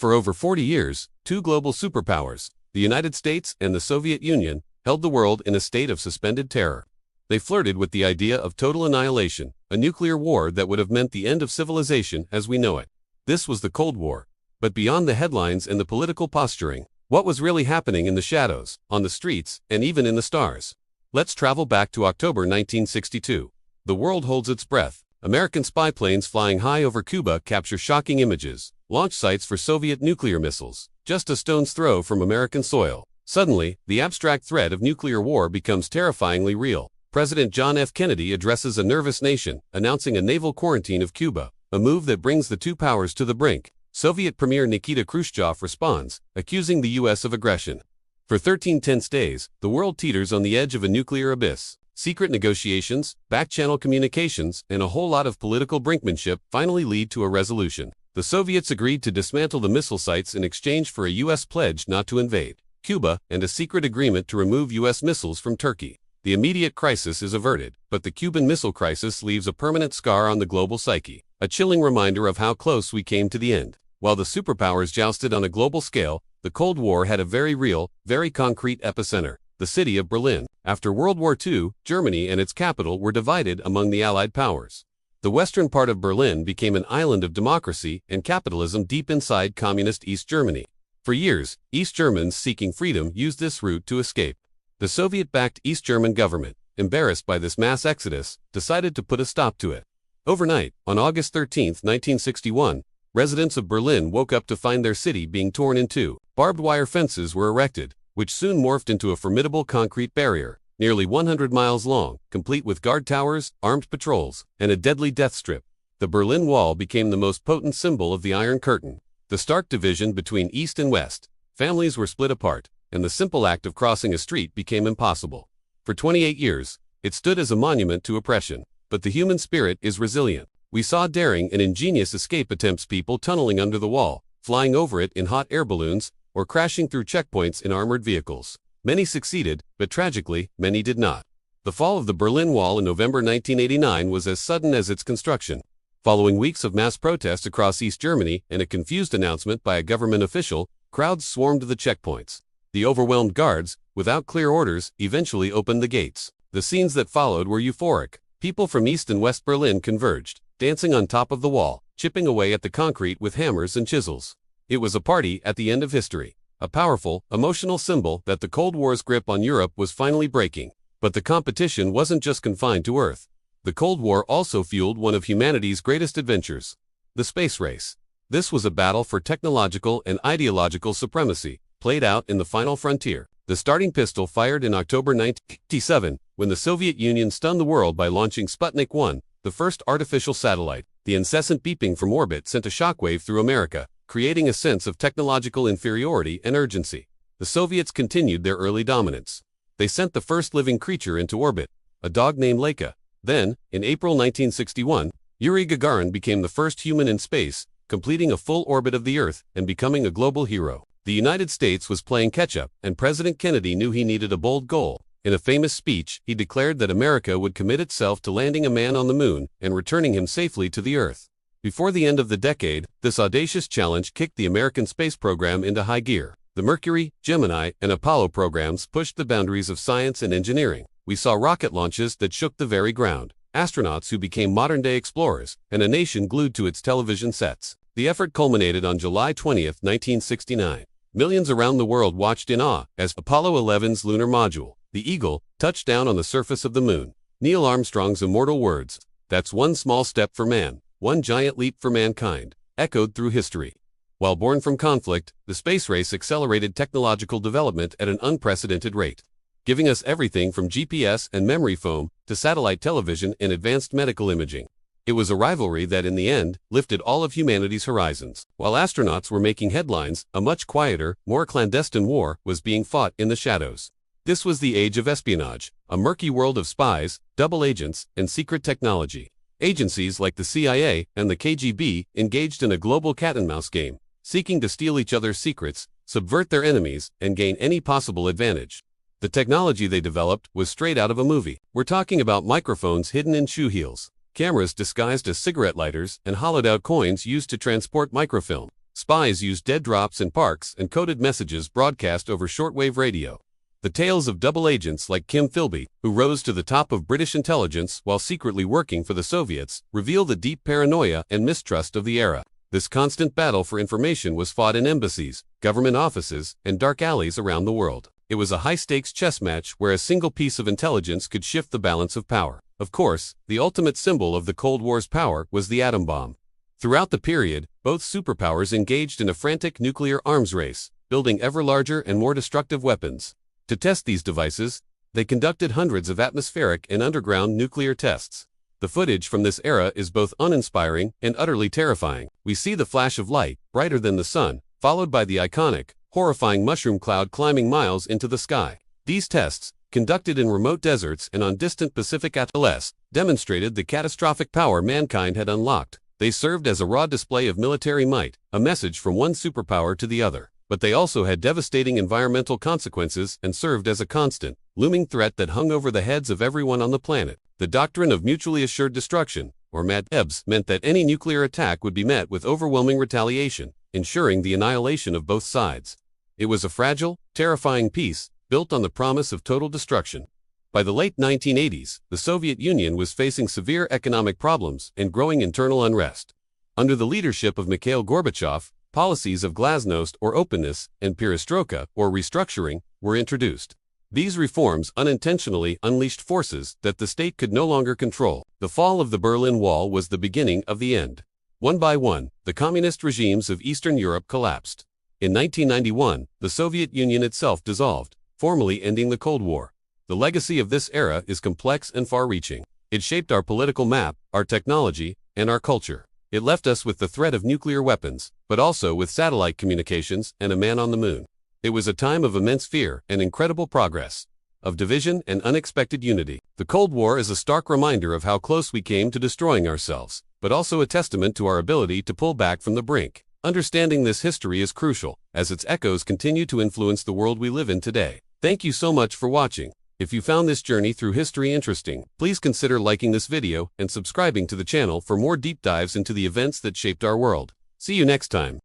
For over 40 years, two global superpowers, the United States and the Soviet Union, held the world in a state of suspended terror. They flirted with the idea of total annihilation, a nuclear war that would have meant the end of civilization as we know it. This was the Cold War. But beyond the headlines and the political posturing, what was really happening in the shadows, on the streets, and even in the stars? Let's travel back to October 1962. The world holds its breath. American spy planes flying high over Cuba capture shocking images, launch sites for Soviet nuclear missiles, just a stone's throw from American soil. Suddenly, the abstract threat of nuclear war becomes terrifyingly real. President John F. Kennedy addresses a nervous nation, announcing a naval quarantine of Cuba, a move that brings the two powers to the brink. Soviet Premier Nikita Khrushchev responds, accusing the U.S. of aggression. For 13 tense days, the world teeters on the edge of a nuclear abyss. Secret negotiations, back-channel communications, and a whole lot of political brinkmanship finally lead to a resolution. The Soviets agreed to dismantle the missile sites in exchange for a U.S. pledge not to invade Cuba and a secret agreement to remove U.S. missiles from Turkey. The immediate crisis is averted, but the Cuban Missile Crisis leaves a permanent scar on the global psyche, a chilling reminder of how close we came to the end. While the superpowers jousted on a global scale, the Cold War had a very real, very concrete epicenter, the city of Berlin. After World War II, Germany and its capital were divided among the Allied powers. The western part of Berlin became an island of democracy and capitalism deep inside communist East Germany. For years, East Germans seeking freedom used this route to escape. The Soviet-backed East German government, embarrassed by this mass exodus, decided to put a stop to it. Overnight, on August 13, 1961, residents of Berlin woke up to find their city being torn in two. Barbed wire fences were erected, which soon morphed into a formidable concrete barrier, nearly 100 miles long, complete with guard towers, armed patrols, and a deadly death strip. The Berlin Wall became the most potent symbol of the Iron Curtain, the stark division between East and West. Families were split apart, and the simple act of crossing a street became impossible. For 28 years, it stood as a monument to oppression. But the human spirit is resilient. We saw daring and ingenious escape attempts, people tunneling under the wall, flying over it in hot air balloons, or crashing through checkpoints in armored vehicles. Many succeeded, but tragically, many did not. The fall of the Berlin Wall in November 1989 was as sudden as its construction. Following weeks of mass protest across East Germany and a confused announcement by a government official, crowds swarmed to the checkpoints. The overwhelmed guards, without clear orders, eventually opened the gates. The scenes that followed were euphoric. People from East and West Berlin converged, dancing on top of the wall, chipping away at the concrete with hammers and chisels. It was a party at the end of history, a powerful, emotional symbol that the Cold War's grip on Europe was finally breaking. But the competition wasn't just confined to Earth. The Cold War also fueled one of humanity's greatest adventures, the space race. This was a battle for technological and ideological supremacy, played out in the final frontier. The starting pistol fired in October 1957, when the Soviet Union stunned the world by launching Sputnik 1, the first artificial satellite. The incessant beeping from orbit sent a shockwave through America, creating a sense of technological inferiority and urgency. The Soviets continued their early dominance. They sent the first living creature into orbit, a dog named Laika. Then, in April 1961, Yuri Gagarin became the first human in space, completing a full orbit of the Earth and becoming a global hero. The United States was playing catch-up, and President Kennedy knew he needed a bold goal. In a famous speech, he declared that America would commit itself to landing a man on the moon and returning him safely to the Earth. Before the end of the decade, this audacious challenge kicked the American space program into high gear. The Mercury, Gemini, and Apollo programs pushed the boundaries of science and engineering. We saw rocket launches that shook the very ground, astronauts who became modern-day explorers, and a nation glued to its television sets. The effort culminated on July 20, 1969. Millions around the world watched in awe as Apollo 11's lunar module, the Eagle, touched down on the surface of the moon. Neil Armstrong's immortal words, "That's one small step for man, one giant leap for mankind," echoed through history. While born from conflict, the space race accelerated technological development at an unprecedented rate, giving us everything from GPS and memory foam to satellite television and advanced medical imaging. It was a rivalry that, in the end, lifted all of humanity's horizons. While astronauts were making headlines, a much quieter, more clandestine war was being fought in the shadows. This was the age of espionage, a murky world of spies, double agents, and secret technology. Agencies like the CIA and the KGB engaged in a global cat-and-mouse game, seeking to steal each other's secrets, subvert their enemies, and gain any possible advantage. The technology they developed was straight out of a movie. We're talking about microphones hidden in shoe heels, cameras disguised as cigarette lighters, and hollowed-out coins used to transport microfilm. Spies used dead drops in parks and coded messages broadcast over shortwave radio. The tales of double agents like Kim Philby, who rose to the top of British intelligence while secretly working for the Soviets, reveal the deep paranoia and mistrust of the era. This constant battle for information was fought in embassies, government offices, and dark alleys around the world. It was a high-stakes chess match where a single piece of intelligence could shift the balance of power. Of course, the ultimate symbol of the Cold War's power was the atom bomb. Throughout the period, both superpowers engaged in a frantic nuclear arms race, building ever larger and more destructive weapons. To test these devices, they conducted hundreds of atmospheric and underground nuclear tests. The footage from this era is both uninspiring and utterly terrifying. We see the flash of light, brighter than the sun, followed by the iconic, horrifying mushroom cloud climbing miles into the sky. These tests, conducted in remote deserts and on distant Pacific atolls, demonstrated the catastrophic power mankind had unlocked. They served as a raw display of military might, a message from one superpower to the other. But they also had devastating environmental consequences and served as a constant, looming threat that hung over the heads of everyone on the planet. The doctrine of mutually assured destruction, or MAD-EBS, meant that any nuclear attack would be met with overwhelming retaliation, ensuring the annihilation of both sides. It was a fragile, terrifying peace, built on the promise of total destruction. By the late 1980s, the Soviet Union was facing severe economic problems and growing internal unrest. Under the leadership of Mikhail Gorbachev, policies of glasnost or openness and perestroika or restructuring were introduced. These reforms unintentionally unleashed forces that the state could no longer control. The fall of the Berlin Wall was the beginning of the end. One by one, the communist regimes of Eastern Europe collapsed. In 1991, the Soviet Union itself dissolved, formally ending the Cold War. The legacy of this era is complex and far-reaching. It shaped our political map, our technology, and our culture. It left us with the threat of nuclear weapons, but also with satellite communications and a man on the moon. It was a time of immense fear and incredible progress, of division and unexpected unity. The Cold War is a stark reminder of how close we came to destroying ourselves, but also a testament to our ability to pull back from the brink. Understanding this history is crucial, as its echoes continue to influence the world we live in today. Thank you so much for watching. If you found this journey through history interesting, please consider liking this video and subscribing to the channel for more deep dives into the events that shaped our world. See you next time.